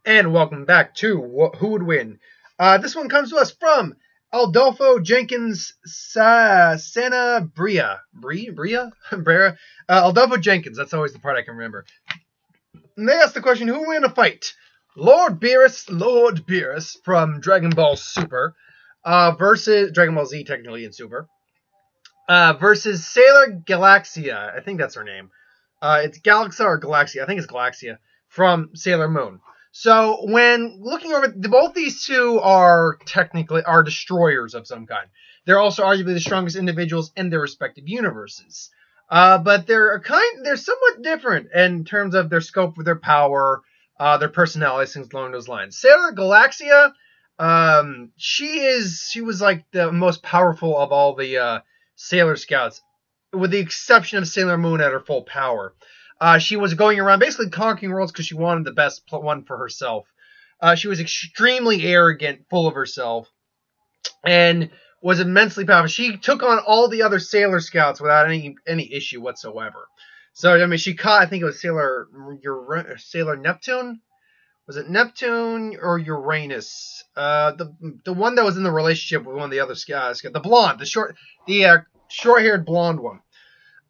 And welcome back to Who Would Win. This one comes to us from Adolfo Jenkins Sanabria. Brera? Adolfo Jenkins, that's always the part I can remember. And they asked the question, who will win a fight? Lord Beerus from Dragon Ball Super, versus Dragon Ball Z technically in Super, versus Sailor Galaxia. I think that's her name. It's Galaxia or Galaxia. I think it's Galaxia from Sailor Moon. So when looking over, both these two are technically destroyers of some kind. They're also arguably the strongest individuals in their respective universes. But they're somewhat different in terms of their scope of their power, their personalities, things along those lines. Sailor Galaxia, she was like the most powerful of all the Sailor Scouts, with the exception of Sailor Moon at her full power. She was going around basically conquering worlds because she wanted the best one for herself. She was extremely arrogant, full of herself, and was immensely powerful. She took on all the other Sailor Scouts without any issue whatsoever. So, I mean, she caught, I think it was Sailor Neptune? Was it Neptune or Uranus? The one that was in the relationship with one of the other Scouts. The blonde, the short-haired blonde one.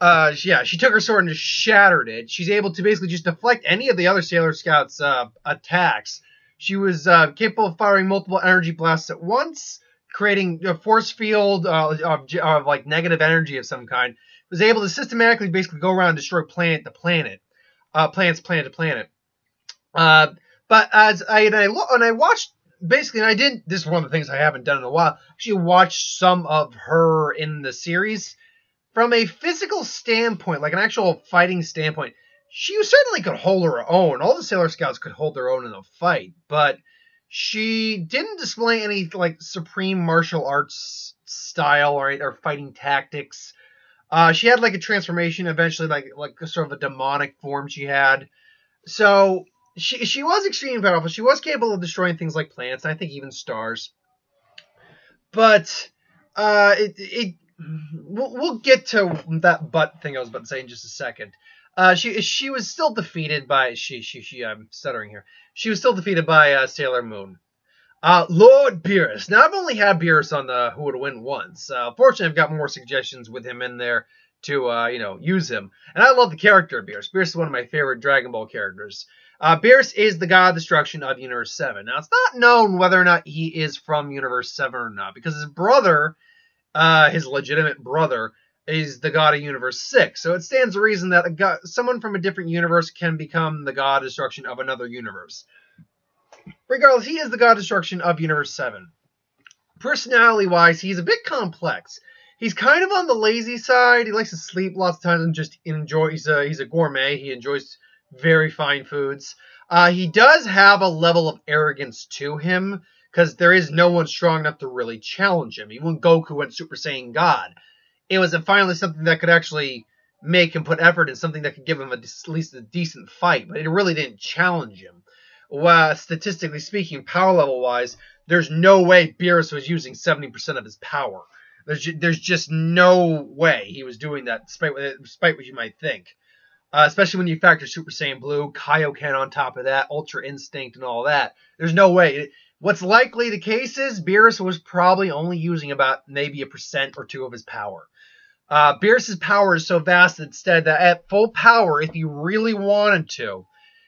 Yeah, she took her sword and just shattered it. She's able to basically just deflect any of the other Sailor Scouts' attacks. She was capable of firing multiple energy blasts at once, creating a force field of like negative energy of some kind. Was able to systematically basically go around and destroy planets planet to planet. But as I watched, basically, and I did, this is one of the things I haven't done in a while, actually watched some of her in the series. From a physical standpoint, like an actual fighting standpoint, she certainly could hold her own. All the Sailor Scouts could hold their own in a fight, but she didn't display any like supreme martial arts style or fighting tactics. She had like a transformation eventually, like a sort of a demonic form she had. So she was extremely powerful. She was capable of destroying things like planets, and I think even stars. But we'll get to that butt thing I was about to say in just a second. She was still defeated by I'm stuttering here. She was still defeated by Sailor Moon. Lord Beerus. Now I've only had Beerus on the Who Would Win once. Fortunately, I've got more suggestions with him in there to use him. And I love the character of Beerus. Beerus is one of my favorite Dragon Ball characters. Beerus is the god of destruction of Universe 7. Now it's not known whether or not he is from Universe 7 or not, because his brother, his legitimate brother, is the god of Universe 6. So it stands to reason that someone from a different universe can become the god of destruction of another universe. Regardless, he is the god of destruction of Universe 7. Personality-wise, he's a bit complex. He's kind of on the lazy side. He likes to sleep lots of times and just enjoy. He's a gourmet. He enjoys very fine foods. He does have a level of arrogance to him, because there is no one strong enough to really challenge him. Even when Goku went Super Saiyan God, it was finally something that could actually make him put effort in, something that could give him at least a decent fight, but it really didn't challenge him. Well, statistically speaking, power level-wise, there's no way Beerus was using 70% of his power. There's just no way he was doing that, despite what you might think. Especially when you factor Super Saiyan Blue, Kaioken on top of that, Ultra Instinct, and all that. There's no way. What's likely the case is Beerus was probably only using about maybe 1% or 2% of his power. Beerus's power is so vast instead that at full power, if he really wanted to,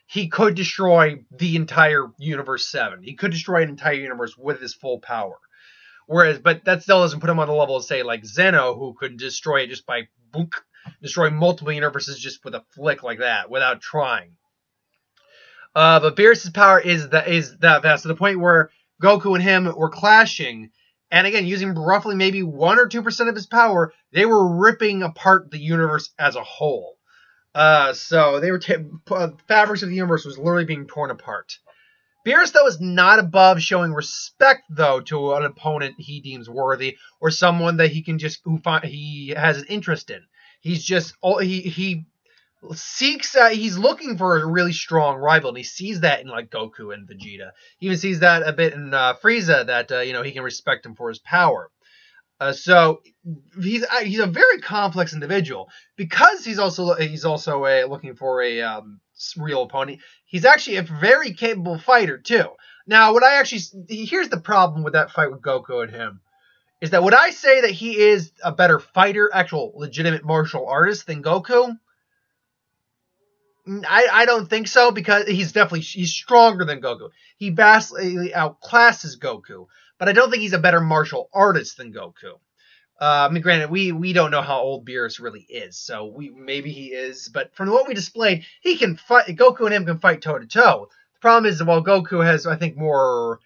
he could destroy the entire Universe 7. He could destroy an entire universe with his full power. But that still doesn't put him on the level of, say, like Zeno, who could destroy it just by book, destroy multiple universes just with a flick like that, without trying. But Beerus' power is that vast, to the point where Goku and him were clashing, and again, using roughly maybe 1 or 2% of his power, they were ripping apart the universe as a whole. So they were fabrics of the universe was literally being torn apart. Beerus, though, is not above showing respect, though, to an opponent he deems worthy, or someone that he has an interest in. He's just he seeks he's looking for a really strong rival, and he sees that in like Goku and Vegeta. He even sees that a bit in Frieza, that he can respect him for his power. So he's a very complex individual, because he's also looking for a real opponent. He's actually a very capable fighter, too. Now, here's the problem with that fight with Goku and him, is that would I say that he is a better fighter, actual legitimate martial artist than Goku? I don't think so, because he's stronger than Goku. He vastly outclasses Goku, but I don't think he's a better martial artist than Goku. I mean, granted, we don't know how old Beerus really is, so maybe he is, but from what we displayed, he can fight. Goku and him can fight toe to toe. The problem is, while Goku has, I think, more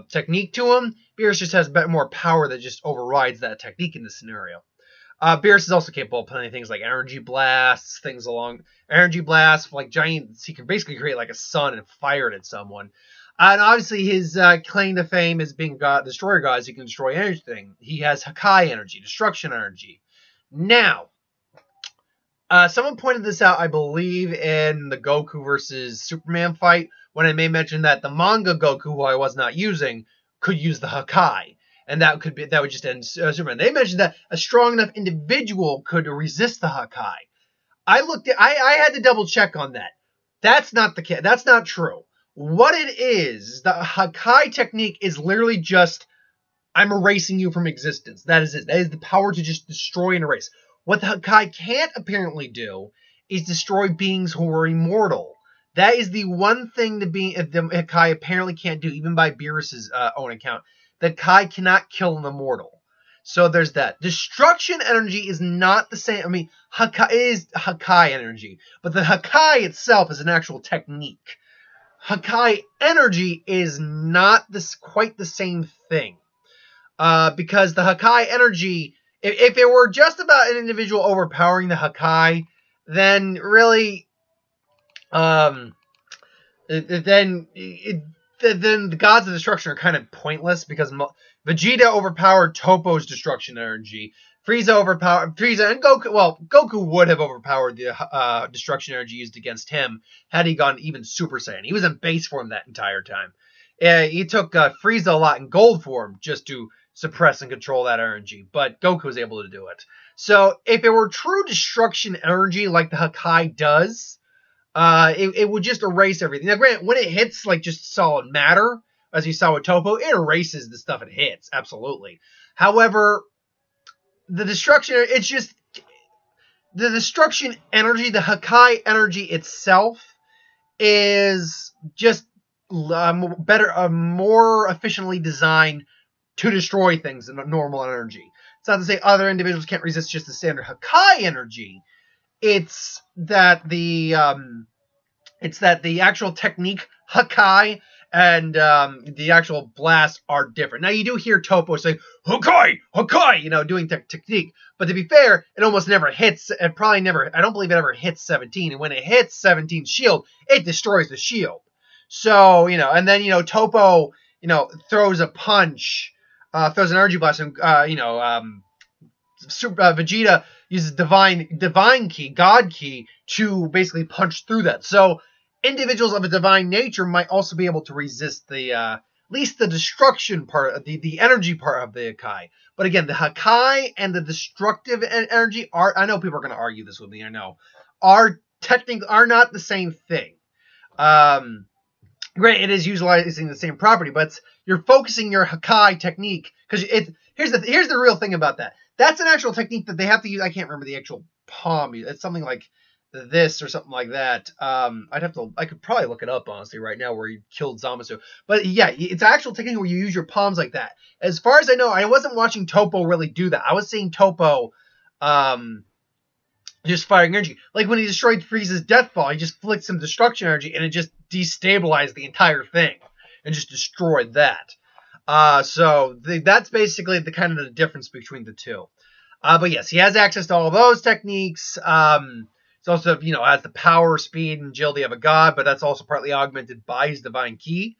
technique to him, Beerus just has more power that just overrides that technique in this scenario. Beerus is also capable of plenty of things like energy blasts, like giants. He can basically create like a sun and fire it at someone. And obviously his claim to fame is being destroyer god. He can destroy anything. He has Hakai energy, destruction energy. Now, someone pointed this out, I believe, in the Goku versus Superman fight, when I may mention that the manga Goku, who I was not using, could use the Hakai. And that would just end Superman. They mentioned that a strong enough individual could resist the Hakai. I had to double check on that. That's not the case. That's not true. What it is, the Hakai technique is literally just, I'm erasing you from existence. That is it. That is the power to just destroy and erase. What the Hakai can't apparently do is destroy beings who are immortal. That is the one thing the Hakai apparently can't do, even by Beerus' own account. The Hakai cannot kill an immortal. So there's that. Destruction energy is not the same. I mean, Hakai is Hakai energy, but the Hakai itself is an actual technique. Hakai energy is not quite the same thing. Because the Hakai energy, if it were just about an individual overpowering the Hakai, then really, then the gods of destruction are kind of pointless, because Vegeta overpowered Toppo's destruction energy. Frieza and Goku. Well, Goku would have overpowered the destruction energy used against him had he gone even Super Saiyan. He was in base form that entire time. He took Frieza a lot in gold form just to suppress and control that energy, but Goku was able to do it. So if it were true destruction energy like the Hakai does, it would just erase everything. Now, granted, when it hits like just solid matter, as you saw with Toppo, it erases the stuff it hits, absolutely. However, the destruction energy, the Hakai energy itself, is just more efficiently designed to destroy things than normal energy. It's not to say other individuals can't resist just the standard Hakai energy. It's that the actual technique Hakai and the actual blast are different. Now, you do hear Toppo say, Hakai! Hakai! Doing technique. But to be fair, it almost never hits. I don't believe it ever hits 17. And when it hits 17's shield, it destroys the shield. So, and then, Toppo, throws a punch, throws an energy blast, and, Vegeta uses divine key, God key, to basically punch through that. So, individuals of a divine nature might also be able to resist at least the destruction part, the energy part of the Hakai. But again, the Hakai and the destructive energy I know people are going to argue this with me, I know, are not the same thing. Granted, it is utilizing the same property, but you're focusing your Hakai technique, because here's the real thing about that. That's an actual technique that they have to use. I can't remember the actual palm. It's something like this or something like that. I could probably look it up honestly right now, where he killed Zamasu. But yeah, it's an actual technique where you use your palms like that. As far as I know, I wasn't watching Toppo really do that. I was seeing Toppo just firing energy. Like when he destroyed Frieza's death ball, he just flicked some destruction energy and it just destabilized the entire thing and just destroyed that. So that's basically the kind of the difference between the two. But yes, he has access to all those techniques. It's also, has the power, speed, and agility of a god, but that's also partly augmented by his divine key.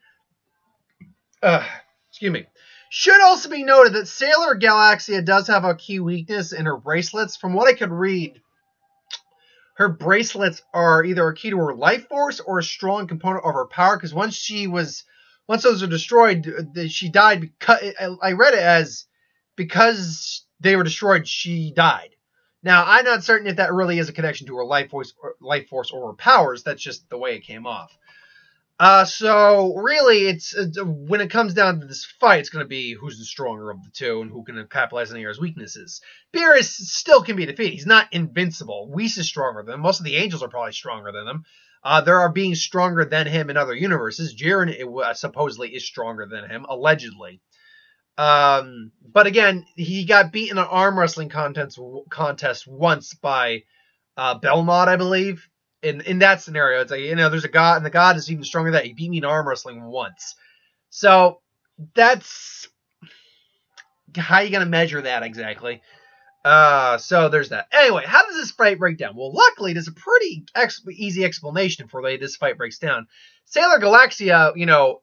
Excuse me. Should also be noted that Sailor Galaxia does have a key weakness in her bracelets. From what I could read, her bracelets are either a key to her life force or a strong component of her power, because once those are destroyed, she died. Because I read it as, because they were destroyed, she died. Now, I'm not certain if that really is a connection to her life force or her powers. That's just the way it came off. So really, it's when it comes down to this fight, it's going to be who's the stronger of the two and who can capitalize on the other's weaknesses. Beerus still can be defeated. He's not invincible. Whis is stronger than him. Most of the angels are probably stronger than him. There are beings stronger than him in other universes. Jiren supposedly is stronger than him, allegedly. But again, he got beaten in an arm wrestling contest once by Belmont, I believe. In that scenario, it's like, there's a god, and the god is even stronger than that. He beat me in arm wrestling once. So that's how you gonna measure that exactly. So there's that. Anyway, how does this fight break down? Well, luckily, there's a pretty easy explanation for the way this fight breaks down. Sailor Galaxia,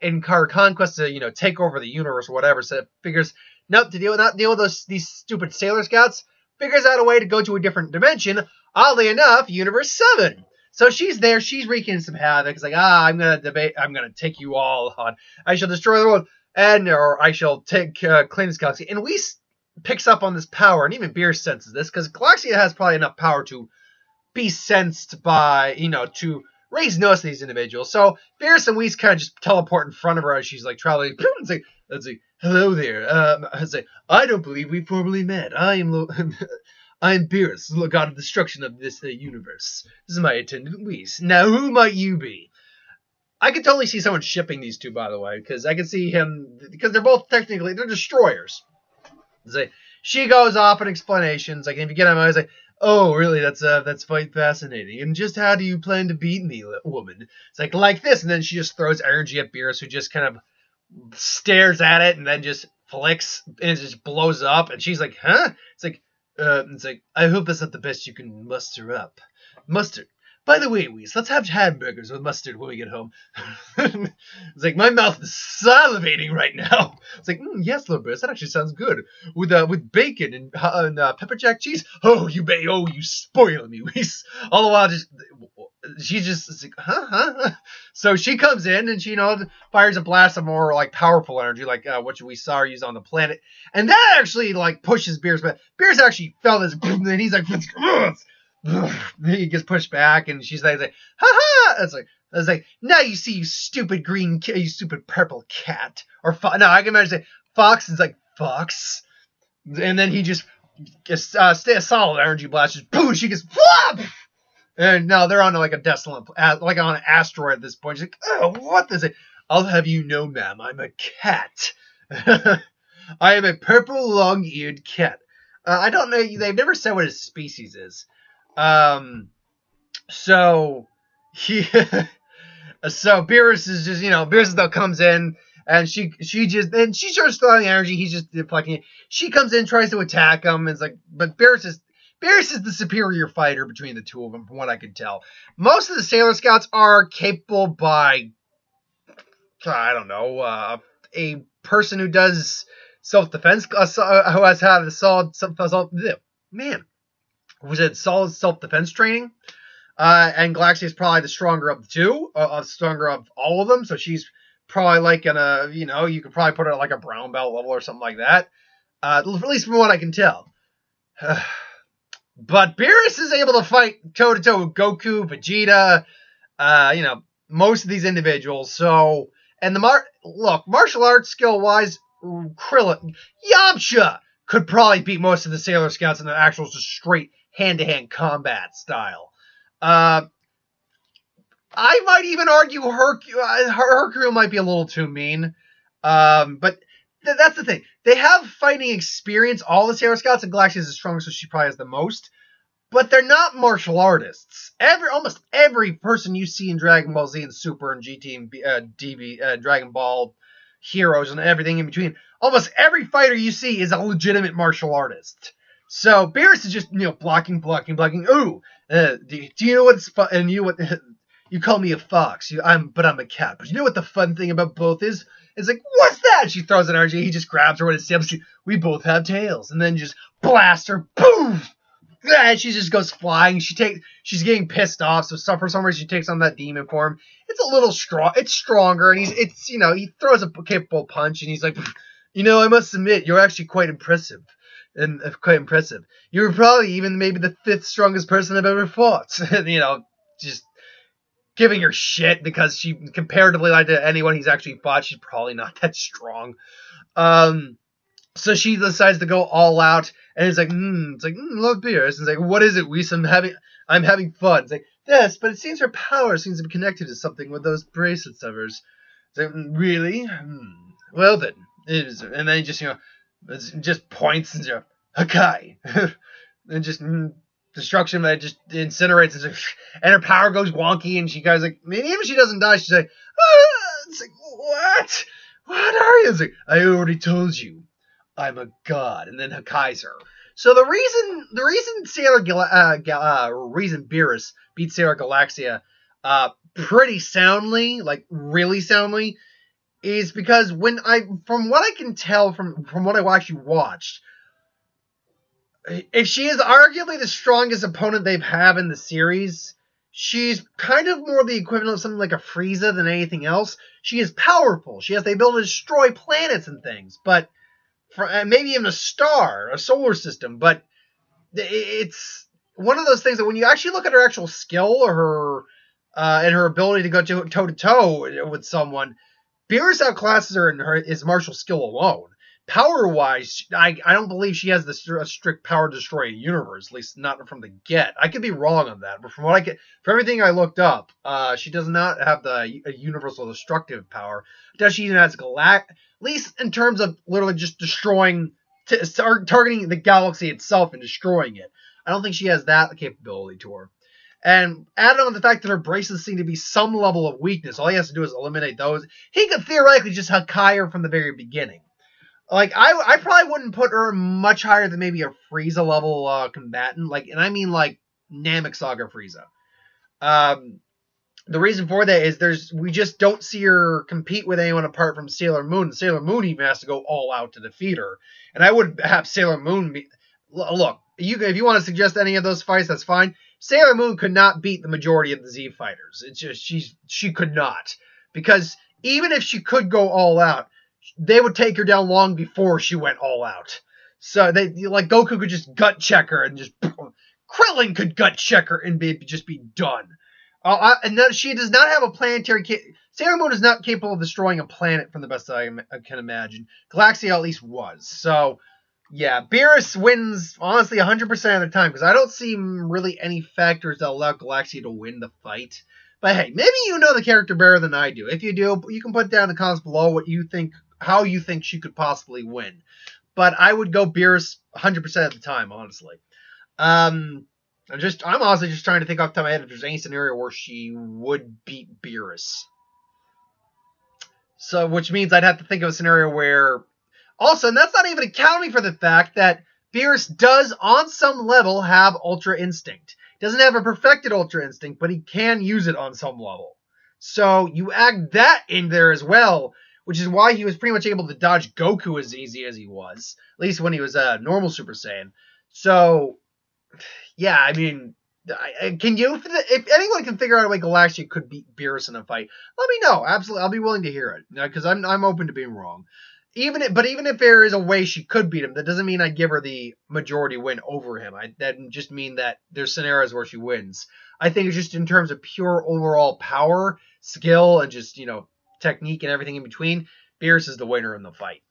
in her conquest to, take over the universe or whatever, so it figures, nope, to not deal with these stupid Sailor Scouts, figures out a way to go to a different dimension, oddly enough, Universe 7. So she's there, she's wreaking some havoc. It's like, I'm gonna take you all on. I shall destroy the world, or I shall claim this galaxy. And Whis picks up on this power, and even Beerus senses this, because Galaxia has probably enough power to be sensed by, to raise notice of these individuals. So Beerus and Whis kind of just teleport in front of her as she's like traveling. It's like, hello there. I don't believe we formally met. I am Beerus, the god of destruction of this universe. This is my attendant, Whis. Now, who might you be? I could totally see someone shipping these two, by the way, because I can see him, because they're both technically, they're destroyers. She goes off in explanations, like, if you get him, I was like, oh, really, that's quite fascinating. And just how do you plan to beat me, woman? It's like this, and then she just throws energy at Beerus, who just kind of stares at it, and then just flicks, and it just blows up, and she's like, huh? It's like, I hope that's not the best you can muster up. Mustard. By the way, Whis, let's have hamburgers with mustard when we get home. It's like, my mouth is salivating right now. It's like, yes, little Beerus, that actually sounds good. With bacon and pepper jack cheese. Oh, you spoil me, Whis. All the while, she's just like, huh? So she comes in and she, fires a blast of more, like, powerful energy, like what we saw her use on the planet. And that actually, like, pushes Beerus. But Beerus actually felt this, and he's like, he gets pushed back, and she's like, ha! It's like, now you see, you stupid you stupid purple cat. Or, no, I can imagine fox is like, fox. And then he just gets, a solid energy blast, just boom, she gets, flop! And now they're on like a desolate, like on an asteroid at this point. She's like, oh, what is it? I'll have you know, ma'am, I'm a cat. I am a purple long-eared cat. I don't know, they've never said what his species is. So Beerus is just, Beerus though comes in, and she starts throwing energy, he's just deflecting it. She comes in, tries to attack him, and it's like, but Beerus is the superior fighter between the two of them, from what I can tell. Most of the Sailor Scouts are capable by, I don't know, a person who does self-defense, who has had a solid solid self-defense training. And Galaxia is probably the stronger of the two, stronger of all of them. So she's probably like you could probably put her at like a brown belt level or something like that. At least from what I can tell. But Beerus is able to fight toe-to-toe with Goku, Vegeta, most of these individuals. So, and martial arts skill-wise, Krillin, Yamcha could probably beat most of the Sailor Scouts in the actual just straight hand-to-hand combat style. I might even argue Hercule might be a little too mean. But that's the thing. They have fighting experience. All the Sailor Scouts, and Galaxia is the strongest, so she probably has the most. But they're not martial artists. Almost every person you see in Dragon Ball Z and Super and GT and DB, Dragon Ball Heroes and everything in between, almost every fighter you see is a legitimate martial artist. So Beerus is just, blocking. Ooh, do you know what's fun? And you call me a fox. But I'm a cat. But you know what the fun thing about both is? It's like, what's that? She throws an energy. He just grabs her with his tail. We both have tails, and then just blast her. Boom! And she just goes flying. She's getting pissed off. So for some reason, she takes on that demon form. It's a little strong. It's stronger, and he throws a capable punch, and he's like, I must admit, you're actually quite impressive. and quite impressive. You were probably even maybe the 5th strongest person I've ever fought. Just giving her shit because she, comparatively like to anyone he's actually fought, she's probably not that strong. So she decides to go all out, and it's like, love Beerus. And it's like, what is it, Whis? I'm having fun. It's like, yes, but it seems her power seems to be connected to something with those bracelets of hers. It's like, really? Well then, it is. And then he just points and Hakai, and just destruction that just incinerates, and her power goes wonky, and she goes like, even if she doesn't die, she's like, it's like, what? What are you? It's like, I already told you. I'm a god, and then Hakai's her. So the reason Beerus beat Sailor Galaxia, pretty soundly, like really soundly, is because from what I can tell from what I actually watched, if she is arguably the strongest opponent they've had in the series, she's kind of more the equivalent of something like a Frieza than anything else. She is powerful. She has the ability to destroy planets and things, but maybe even a solar system, but it's one of those things that when you actually look at her actual skill or her and her ability to go toe to toe with someone, Beerus outclasses her in his martial skill alone. Power wise, I don't believe she has the strict power to destroy a universe, at least not from the get. I could be wrong on that, but from everything I looked up, she does not have the universal destructive power. Does she even has at least in terms of literally just destroying, targeting the galaxy itself and destroying it. I don't think she has that capability to her. And added on the fact that her bracelets seem to be some level of weakness, all he has to do is eliminate those. He could theoretically just Hakai her from the very beginning. Like, I probably wouldn't put her much higher than maybe a Frieza level combatant. Like, and I mean like Namek Saga Frieza. The reason for that is we just don't see her compete with anyone apart from Sailor Moon. Sailor Moon even has to go all out to defeat her. And I would have Sailor Moon be... Look, if you want to suggest any of those fights, that's fine. Sailor Moon could not beat the majority of the Z fighters. It's just, she could not. Because even if she could go all out, they would take her down long before she went all out. So Goku could just gut check her and just Krillin could gut check her and just be done. And she does not have a planetary. Sailor Moon is not capable of destroying a planet, from the best I can imagine. Galaxia at least was. So yeah, Beerus wins honestly 100% of the time because I don't see really any factors that allow Galaxia to win the fight. But hey, maybe you know the character better than I do. If you do, you can put down in the comments below how you think she could possibly win. But I would go Beerus 100% of the time, honestly. I'm honestly just trying to think off the top of my head if there's any scenario where she would beat Beerus. So, which means I'd have to think of a scenario where... Also, and that's not even accounting for the fact that Beerus does, on some level, have Ultra Instinct. He doesn't have a perfected Ultra Instinct, but he can use it on some level. So, you add that in there as well, which is why he was pretty much able to dodge Goku as easy as he was. At least when he was a normal Super Saiyan. So... yeah, I mean, if anyone can figure out a way Galaxia could beat Beerus in a fight, let me know. Absolutely, I'll be willing to hear it because I'm open to being wrong. Even if there is a way she could beat him, that doesn't mean I give her the majority win over him. That just mean that there's scenarios where she wins. I think it's just in terms of pure overall power, skill, and just technique and everything in between. Beerus is the winner in the fight.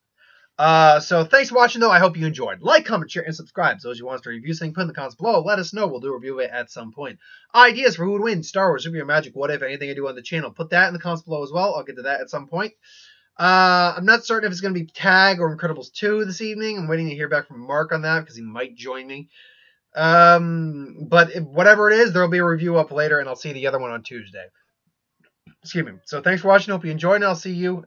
So thanks for watching, though. I hope you enjoyed. Like, comment, share, and subscribe. So, as you want us to review something, put in the comments below. Let us know. We'll do a review of it at some point. Ideas for who would win, Star Wars, Superhero Magic, what if, anything I do on the channel. Put that in the comments below as well. I'll get to that at some point. I'm not certain if it's going to be Tag or Incredibles 2 this evening. I'm waiting to hear back from Mark on that because he might join me. But whatever it is, there will be a review up later, and I'll see the other one on Tuesday. Excuse me. So thanks for watching. Hope you enjoyed, and I'll see you